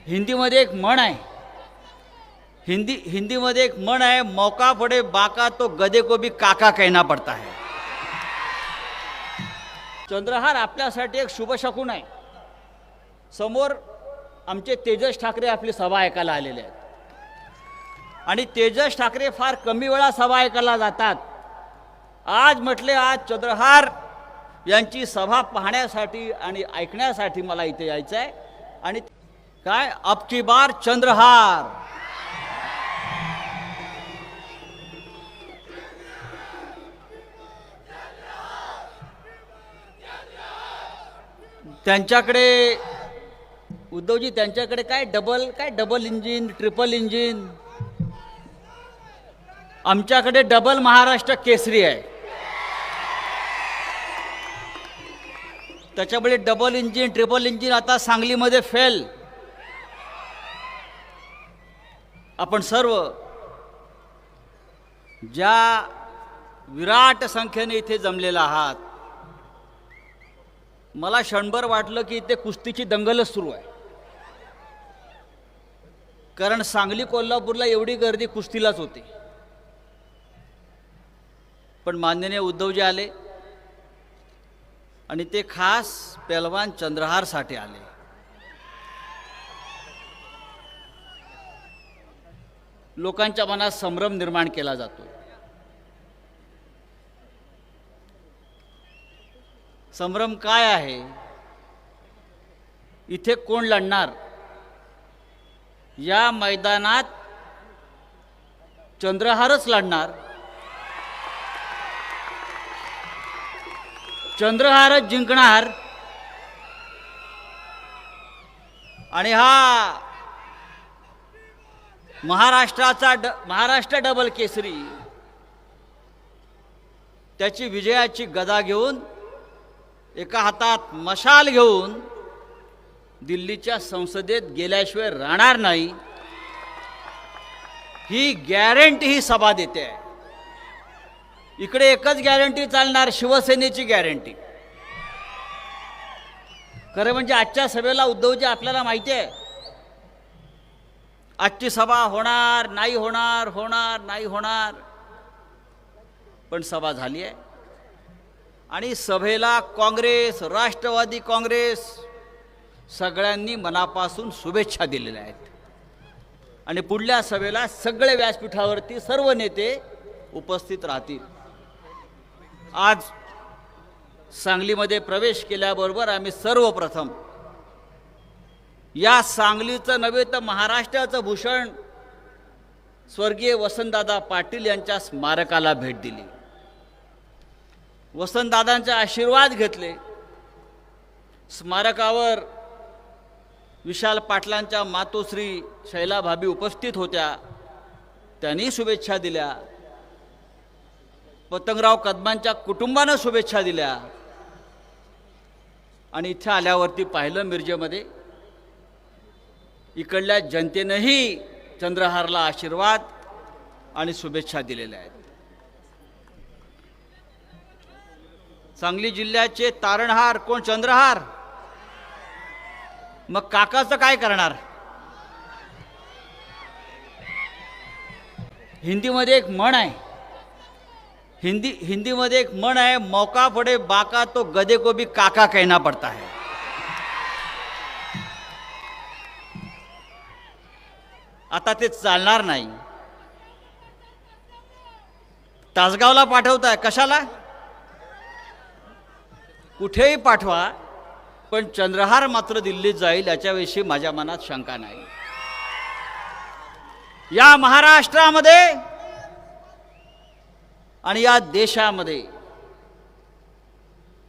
हिंदीमध्ये एक म्हण आहे, हिंदीमध्ये एक म्हण आहे, मौका पडे बाका तो गधे को भी काका कहना पड़ता है. चंद्रहार आपल्यासाठी एक शुभ शकुन आहे. समोर आमचे तेजस ठाकरे आपली सभा ऐकायला आलेले आहेत आणि तेजस ठाकरे फार कमी वेळा सभा ऐकायला जातात. आज म्हटले आज चंद्रहार यांची सभा पाहण्यासाठी आणि ऐकण्यासाठी मला इथे यायचं आहे. आणि काय अब की बार चंद्रहार. त्यांच्याकडे उद्धवजी त्यांच्याकडे काय डबल इंजिन ट्रिपल इंजिन, आमच्याकडे डबल महाराष्ट्र केसरी आहे. त्याच्यामुळे डबल इंजिन ट्रिपल इंजिन आता सांगलीमध्ये फेल. आपण सर्व ज्या विराट संख्येने इथे जमलेला आहात, मला क्षणभर वाटलं की इथे कुस्तीची दंगलच सुरू आहे. कारण सांगली कोल्हापूरला एवढी गर्दी कुस्तीलाच होती. पण माननीय उद्धवजी आले आणि ते खास पेलवान चंद्रहारसाठी आले. लोकांच्या मनात संभ्रम निर्माण केला जातो. संभ्रम काय आहे? इथे कोण लढणार? या मैदानात चंद्रहारच लढणार. चंद्रहारच जिंकणार. आणि हा महाराष्ट्र डबल केसरी त्याची विजयाची गदा घेऊन, एका हातात मशाल घेऊन दिल्लीच्या संसदेत गेल्याशिवाय राहणार नाही, ही गॅरंटी ही सभा देते आहे. इकडे एकच गॅरंटी चालणार, शिवसेनेची गॅरंटी. खरं म्हणजे आजच्या सभेला उद्धवजी आपल्याला माहिती आहे, आजची सभा होणार नाही होणार, होणार नाही होणार, पण सभा झाली आहे. आणि सभेला काँग्रेस, राष्ट्रवादी काँग्रेस सगळ्यांनी मनापासून शुभेच्छा दिलेल्या आहेत. आणि पुढल्या सभेला सगळे व्यासपीठावरती सर्व नेते उपस्थित राहतील. आज सांगलीमध्ये प्रवेश केल्याबरोबर आम्ही सर्वप्रथम या सांगलीचं नव्हे तर महाराष्ट्राचं भूषण स्वर्गीय वसंतदादा पाटील यांच्या स्मारकाला भेट दिली. वसंतदादांचे आशीर्वाद घेतले. स्मारकावर विशाल पाटलांच्या मातोश्री शैलाभाबी उपस्थित होत्या, त्यांनी शुभेच्छा दिल्या. पतंगराव कदमांच्या कुटुंबानं शुभेच्छा दिल्या. आणि इथे आल्यावरती पाहिलं मिरजेमध्ये इकडल्या जनतेनंही चंद्रहारला आशीर्वाद आणि शुभेच्छा दिलेल्या आहेत. सांगली जिल्ह्याचे तारणहार कोण? चंद्रहार. मग काकाचं काय करणार? हिंदीमध्ये एक म्हण आहे, हिंदीमध्ये एक म्हण आहे, मौका पडे बाका तो गधे को भी काका कहना पड़ता है. आता ते चालणार नाही. तासगावला पाठवताय, कशाला? कुठेही पाठवा, पण चंद्रहार मात्र दिल्लीत जाईल याच्याविषयी माझ्या मनात शंका नाही. या महाराष्ट्रामध्ये आणि या देशामध्ये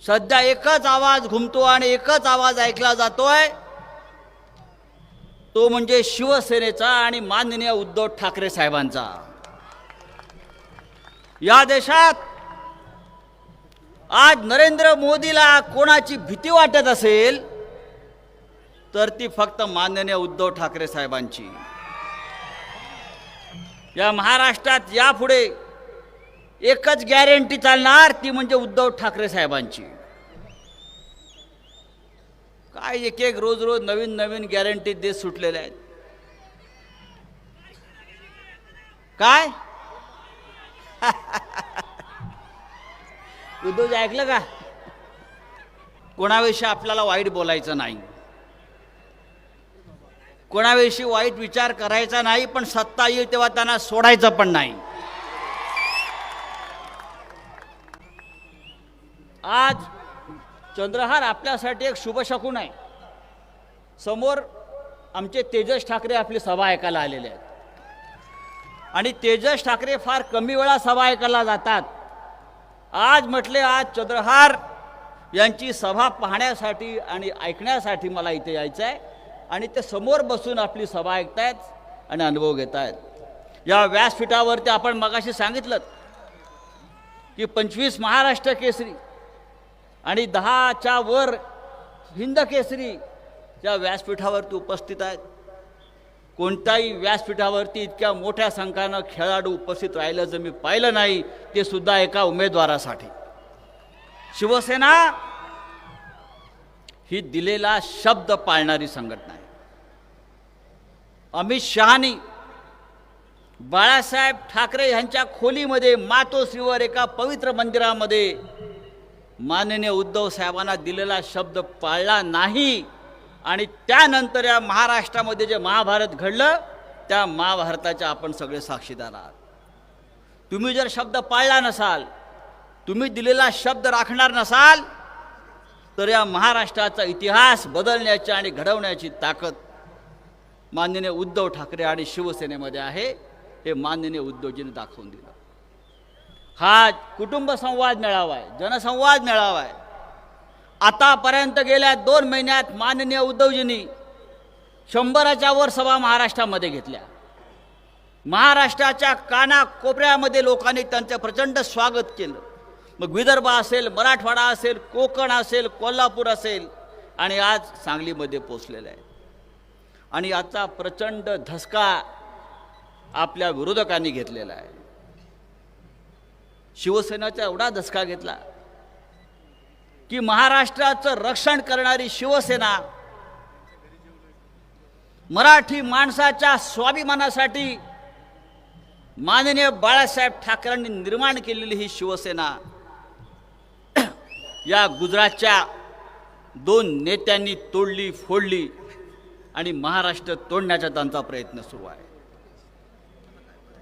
सध्या एकच आवाज घुमतो आणि एकच आवाज ऐकला जातोय, तो म्हणजे शिवसेनेचा आणि माननीय उद्धव ठाकरे साहेबांचा. या देशात आज नरेंद्र मोदीला कोणाची भीती वाटत असेल तर ती फक्त माननीय उद्धव ठाकरे साहेबांची. या महाराष्ट्रात यापुढे एकच गॅरंटी चालणार, ती म्हणजे उद्धव ठाकरे साहेबांची. काय एक एक रोज रोज नवीन नवीन गॅरंटी देत सुटलेल्या आहेत. काय उद्धवजी ऐकलं का? कोणाविषयी आपल्याला वाईट बोलायचं नाही, कोणाविषयी वाईट विचार करायचा नाही, पण सत्ता येईल तेव्हा त्यांना सोडायचं पण नाही. आज चंद्रहार आपल्यासाठी एक शुभशकुन आहे. समोर आमचे तेजस ठाकरे आपली सभा ऐकायला आलेले आहेत आणि तेजस ठाकरे फार कमी वेळा सभा ऐकायला जातात. आज म्हटले आज चंद्रहार यांची सभा पाहण्यासाठी आणि ऐकण्यासाठी मला इथे यायचं आहे आणि ते समोर बसून आपली सभा ऐकतायत आणि अनुभव घेत आहेत. या व्यासपीठावरती आपण मगाशी सांगितलं की 25 महाराष्ट्र केसरी आणि 10च्या वर हिंद केसरी या व्यासपीठावरती उपस्थित आहेत. कोणत्याही व्यासपीठावरती इतक्या मोठ्या संख्येनं खेळाडू उपस्थित राहिलं जर मी पाहिलं नाही, ते सुद्धा एका उमेदवारासाठी. शिवसेना ही दिलेला शब्द पाळणारी संघटना आहे. अमित शहानी बाळासाहेब ठाकरे यांच्या खोलीमध्ये मातोश्रीवर एका पवित्र मंदिरामध्ये माननीय उद्धव साहेबांना दिलेला शब्द पाळला नाही आणि त्यानंतर या महाराष्ट्रामध्ये जे महाभारत घडलं त्या महाभारताच्या आपण सगळे साक्षीदार आहात. तुम्ही जर शब्द पाळला नसाल, तुम्ही दिलेला शब्द राखणार नसाल, तर या महाराष्ट्राचा इतिहास बदलण्याची आणि घडवण्याची ताकद माननीय उद्धव ठाकरे आणि शिवसेनेमध्ये आहे. हे माननीय उद्धवजींनी दाखवून दिलं. हा कुटुंब संवाद मेळावा आहे, जनसंवाद मेळावा आहे. आतापर्यंत गेल्या 2 महिन्यात माननीय उद्धवजींनी 100च्या वर सभा महाराष्ट्रामध्ये घेतल्या. महाराष्ट्राच्या कानाकोपऱ्यामध्ये लोकांनी त्यांचं प्रचंड स्वागत केलं. मग विदर्भ असेल, मराठवाडा असेल, कोकण असेल, कोल्हापूर असेल आणि आज सांगलीमध्ये पोचलेलं आहे. आणि याचा प्रचंड धसका आपल्या विरोधकांनी घेतलेला आहे. शिवसेनेचा एवढा धसका घेतला की महाराष्ट्राचं रक्षण करणारी शिवसेना मराठी माणसाच्या स्वाभिमानासाठी माननीय बाळासाहेब ठाकरेंनी निर्माण केलेली ही शिवसेना या गुजरातच्या 2 नेत्यांनी तोडली फोडली आणि महाराष्ट्र तोडण्याचा त्यांचा प्रयत्न सुरू आहे.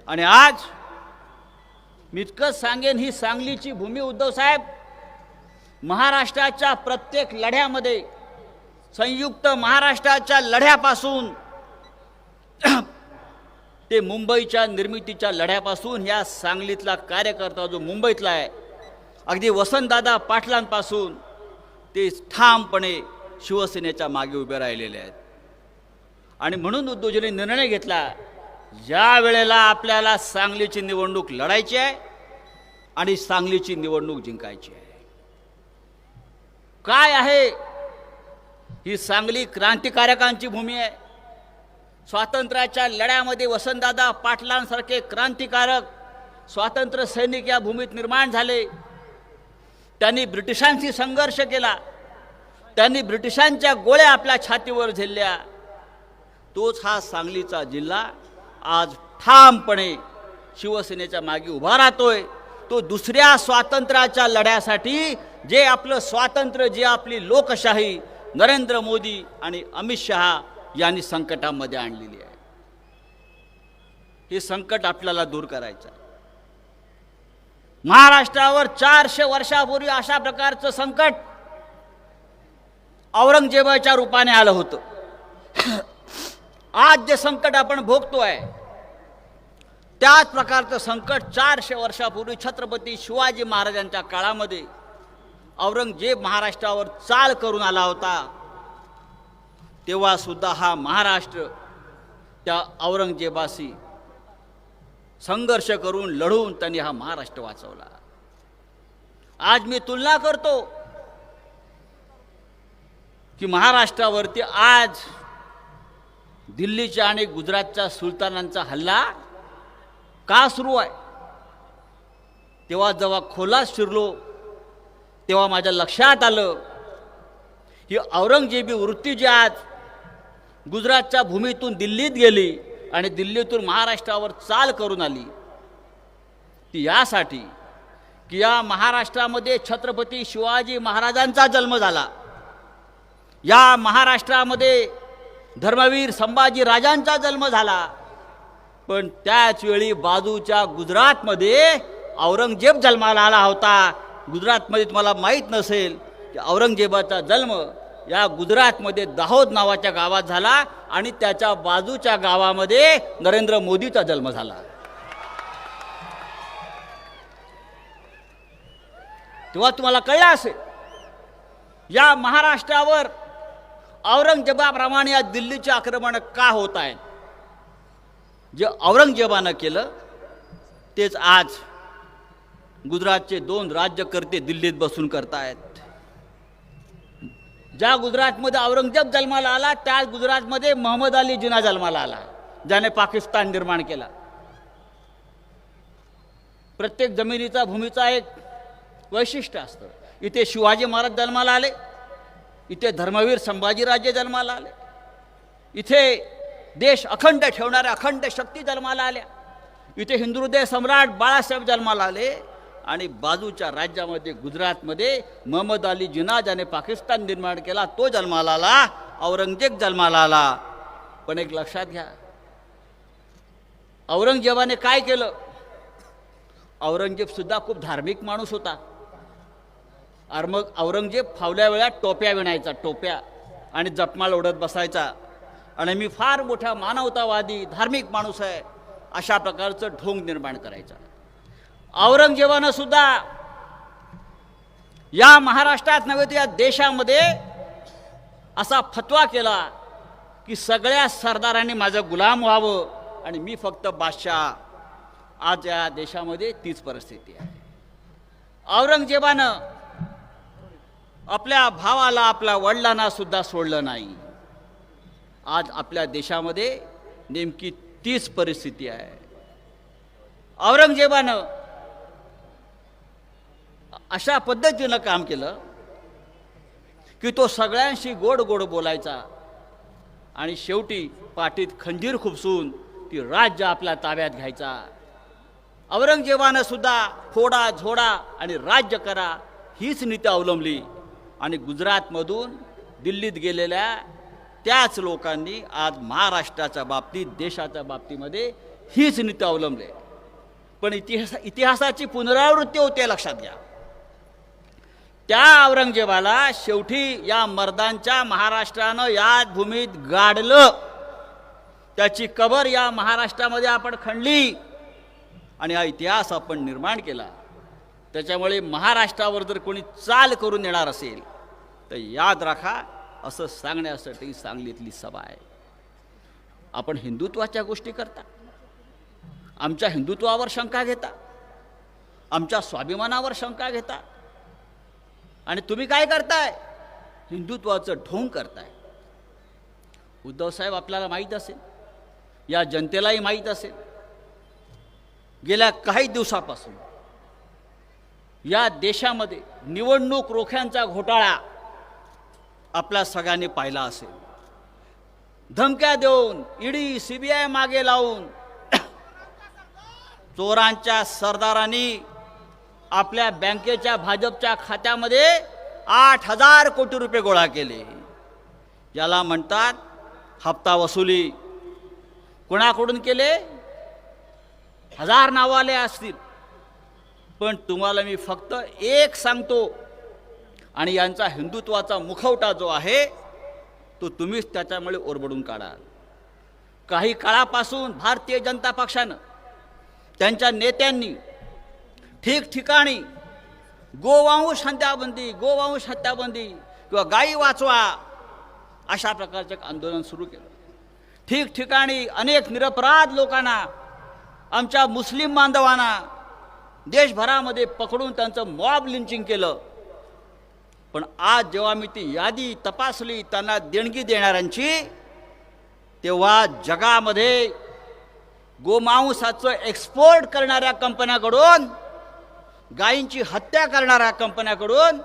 आणि आज मी इतकंच सांगेन, ही सांगलीची भूमी उद्धव साहेब महाराष्ट्राच्या प्रत्येक लढ्यामध्ये, संयुक्त महाराष्ट्राच्या लढ्यापासून ते मुंबईच्या निर्मितीच्या लढ्यापासून ह्या सांगलीतला कार्यकर्ता जो मुंबईतला आहे, अगदी वसंतदादा पाटलांपासून ते ठामपणे शिवसेनेच्या मागे उभे राहिलेले आहेत. आणि म्हणून उद्धवजींनी निर्णय घेतला, ज्या वेळेला आपल्याला सांगलीची निवडणूक लढायची आहे आणि सांगलीची निवडणूक जिंकायची आहे. काय आहे ही सांगली? क्रांतिकारकांची भूमी आहे. स्वातंत्र्याच्या लढ्यामध्ये वसंतदादा पाटलांसारखे क्रांतिकारक स्वातंत्र्य सैनिक या भूमीत निर्माण झाले. त्यांनी ब्रिटिशांशी संघर्ष केला, त्यांनी ब्रिटिशांच्या गोळ्या आपल्या छातीवर झेलल्या. तोच हा सांगलीचा जिल्हा आज ठामपणे शिवसेनेच्या मागे उभा राहतोय. तो दुसऱ्या स्वातंत्र्याच्या लढ्यासाठी, जे आपलं स्वातंत्र्य, जी आपली लोकशाही नरेंद्र मोदी आणि अमित शहा यांनी संकटामध्ये आणलेली आहे. हे संकट आपल्याला दूर करायचं आहे. महाराष्ट्रावर 400 वर्षापूर्वी अशा प्रकारचं संकट औरंगजेबाच्या रूपाने आलं होतं. आज जे संकट आपण भोगतोय त्याच प्रकारचं संकट 400 वर्षापूर्वी छत्रपती शिवाजी महाराजांच्या काळामध्ये औरंगजेब महाराष्ट्रावर चाल करून आला होता. तेव्हा सुद्धा हा महाराष्ट्र त्या औरंगजेबाशी संघर्ष करून लढून त्यांनी हा महाराष्ट्र वाचवला. आज मी तुलना करतो की महाराष्ट्रावरती आज दिल्लीच्या आणि गुजरातच्या सुलतानांचा हल्ला का सुरू आहे. तेव्हा जेव्हा खोलात शिरलो तेव्हा माझ्या लक्षात आलं ही औरंगजेबी वृत्ती जी आज गुजरातच्या भूमीतून दिल्लीत गेली आणि दिल्लीतून महाराष्ट्रावर चाल करून आली, ती यासाठी की या महाराष्ट्रामध्ये छत्रपती शिवाजी महाराजांचा जन्म झाला, या महाराष्ट्रामध्ये धर्मवीर संभाजी राजांचा जन्म झाला, पण त्याच वेळी बाजूच्या गुजरातमध्ये औरंगजेब जन्माला आला होता. गुजरातमध्ये तुम्हाला माहीत नसेल की औरंगजेबाचा जन्म या गुजरातमध्ये दाहोद नावाच्या गावात झाला आणि त्याच्या बाजूच्या गावामध्ये नरेंद्र मोदीचा जन्म झाला. तेव्हा तुम्हाला कळलं असेल या महाराष्ट्रावर औरंगजेबाप्रमाणे या दिल्लीचे आक्रमण का होत आहेत. जे औरंगजेबानं केलं तेच आज गुजरातचे 2 राज्यकर्ते दिल्लीत बसून करतायत. ज्या गुजरातमध्ये औरंगजेब जन्माला आला त्याच गुजरातमध्ये मोहम्मद अली जिना जन्माला आला, ज्याने पाकिस्तान निर्माण केला. प्रत्येक जमिनीचा भूमीचा एक वैशिष्ट्य असतं. इथे शिवाजी महाराज जन्माला आले, इथे धर्मवीर संभाजीराजे जन्माला आले, इथे देश अखंड ठेवणाऱ्या अखंड शक्ती जन्माला आल्या, इथे हिंदुहृदय सम्राट बाळासाहेब जन्माला आले, आणि बाजूच्या राज्यामध्ये गुजरातमध्ये मोहम्मद अली जिना ज्याने पाकिस्तान निर्माण केला तो जन्माला आला, औरंगजेब जन्माला आला. पण एक लक्षात घ्या, औरंगजेबाने काय केलं. औरंगजेब सुद्धा खूप धार्मिक माणूस होता. मग औरंगजेब फावल्या वेळात टोप्या विणायचा, टोप्या, आणि जपमाळ ओढत बसायचा, आणि मी फार मोठा मानवतावादी धार्मिक माणूस आहे अशा प्रकारचं ढोंग निर्माण करायचा. औरंगजेबानं सुद्धा या महाराष्ट्रात नव्हे तर या देशामध्ये असा फतवा केला की सगळ्या सरदारांनी माझं गुलाम व्हावं आणि मी फक्त बादशाह. आज या देशामध्ये तीच परिस्थिती आहे. औरंगजेबानं आपल्या भावाला आपल्या वडिलांना सुद्धा सोडलं नाही. आज आपल्या देशामध्ये नेमकी तीच परिस्थिती आहे. औरंगजेबानं अशा पद्धतीनं काम केलं की तो सगळ्यांशी गोड गोड बोलायचा आणि शेवटी पाठीत खंजीर खुपसून ती राज्य आपल्या ताब्यात घ्यायचा. औरंगजेबानं सुद्धा फोडा झोडा आणि राज्य करा हीच नीती अवलंबली, आणि गुजरातमधून दिल्लीत गेलेल्या त्याच लोकांनी आज महाराष्ट्राच्या बाबतीत देशाच्या बाबतीमध्ये हीच नीती अवलंबली. पण इतिहासाची पुनरावृत्ती होते, लक्षात घ्या. त्या औरंगजेबाला शेवटी या मर्दांच्या महाराष्ट्रानं या भूमीत गाडलं, त्याची कबर या महाराष्ट्रामध्ये आपण खणली आणि हा इतिहास आपण निर्माण केला. त्याच्यामुळे महाराष्ट्रावर जर कोणी चाल करून येणार असेल तर याद राखा, असं सांगण्यासाठी सांगलीतली सभा आहे. आपण हिंदुत्वाच्या गोष्टी करता, आमच्या हिंदुत्वावर शंका घेता, आमच्या स्वाभिमानावर शंका घेता, आणि तुम्ही काय करताय, हिंदुत्वाचं ढोंग करताय. उद्धव साहेब, आपल्याला माहीत असेल, या जनतेलाही माहीत असेल, गेल्या काही दिवसापासून या देशामध्ये निवडणूक रोख्यांचा घोटाळा आपल्या सगळ्यांनी पाहिला असेल. धमक्या देऊन ईडी सीबीआय मागे लावून चोरांच्या सरदारांनी आपल्या बँकेच्या भाजपच्या खात्यामध्ये 8,000 कोटी रुपये गोळा केले. याला म्हणतात हप्ता वसुली. कोणाकडून केले? 1000 नावाले असतील, पण तुम्हाला मी फक्त एक सांगतो, आणि यांचा हिंदुत्वाचा मुखवटा जो आहे तो तुम्हीच त्याच्यामुळे ओरबडून काढाल. काही काळापासून भारतीय जनता पक्षानं, त्यांच्या नेत्यांनी ठिकठिकाणी गोवंश हत्याबंदी, गोवंश हत्याबंदी किंवा गायी वाचवा अशा प्रकारचे आंदोलन सुरू केलं. ठिकठिकाणी अनेक निरपराध लोकांना, आमच्या मुस्लिम बांधवांना देशभरामध्ये पकडून त्यांचं मॉब लिंचिंग केलं. पण आज जेव्हा मी ती यादी तपासली त्यांना देणगी देणाऱ्यांची, तेव्हा जगामध्ये गोमांसाचं एक्सपोर्ट करणाऱ्या कंपन्याकडून, गायींची हत्या करणाऱ्या कंपन्याकडून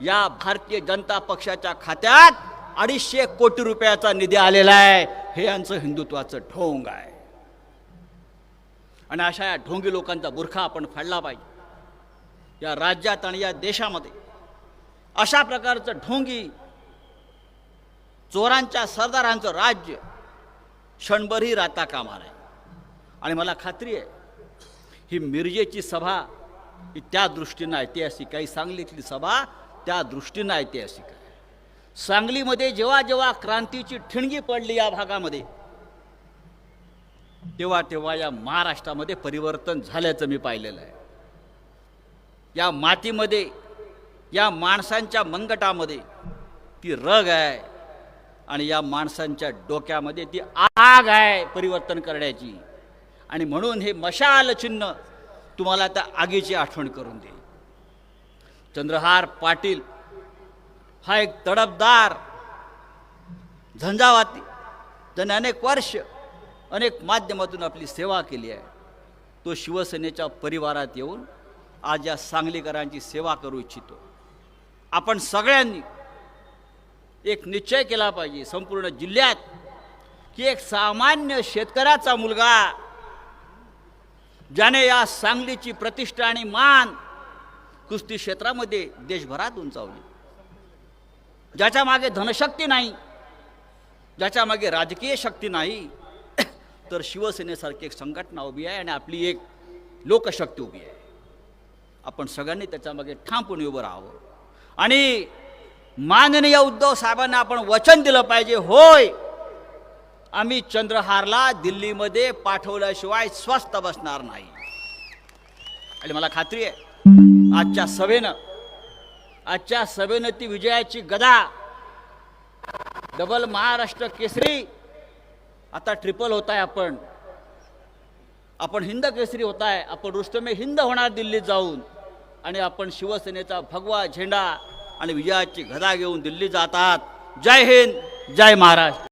या भारतीय जनता पक्षाच्या खात्यात 250 कोटी रुपयाचा निधी आलेला आहे. हे यांचं हिंदुत्वाचं ढोंग आहे. आणि अशा या ढोंगी लोकांचा बुरखा आपण फाडला पाहिजे. या राज्यात आणि या देशामध्ये अशा प्रकारचं ढोंगी चोरांच्या सरदारांचं राज्य क्षणभरही राहता कामा नये. आणि मला खात्री आहे ही मिरजेची सभा ही त्या दृष्टीनं ऐतिहासिक आहे. सांगलीतली सभा त्या दृष्टीनं ऐतिहासिक आहे. सांगलीमध्ये जेव्हा जेव्हा क्रांतीची ठिणगी पडली या भागामध्ये तेव्हा तेव्हा या महाराष्ट्रामध्ये परिवर्तन झाल्याचं मी पाहिलेलं आहे. या मातीमध्ये या माणसांच्या मनगटामध्ये ती रग आहे आणि या माणसांच्या डोक्यामध्ये ती आग आहे परिवर्तन करण्याची. आणि म्हणून हे मशाल चिन्ह तुम्हाला त्या आगीची आठवण करून देईल. चंद्रहार पाटील हा एक तडफदार झंझावाती ज्याने अनेक वर्ष अनेक माध्यमातून आपली सेवा केली आहे. तो शिवसेनेच्या परिवारात येऊन आज या सांगलीकरांची सेवा करू इच्छितो. आपण सगळ्यांनी एक निश्चय केला पाहिजे संपूर्ण जिल्ह्यात की एक सामान्य शेतकऱ्याचा मुलगा ज्याने या सांगलीची प्रतिष्ठा आणि मान कुस्ती क्षेत्रामध्ये देशभरात उंचावली, ज्याच्या मागे धनशक्ती नाही, ज्याच्या मागे राजकीय शक्ती नाही, तर शिवसेनेसारखी एक संघटना उभी आहे आणि आपली एक लोकशक्ती उभी आहे. आपण सगळ्यांनी त्याच्यामागे ठामपणे उभं राहावं. आणि माननीय उद्धव साहेबांना आपण वचन दिलं पाहिजे, होय आम्ही चंद्रहारला दिल्लीमध्ये पाठवल्याशिवाय स्वस्थ बसणार नाही. आणि मला खात्री आहे आजच्या सभेनं ती विजयाची गदा डबल महाराष्ट्र केसरी आता ट्रिपल होत आहे. आपण हिंद केसरी होत आहे. आपण रुस्तमे हिंद होणार दिल्लीत जाऊन. आणि आपण शिवसेनेचा भगवा झेंडा आणि विजयाची गदा घेऊन दिल्ली जातात. जय हिंद, जय महाराष्ट्र.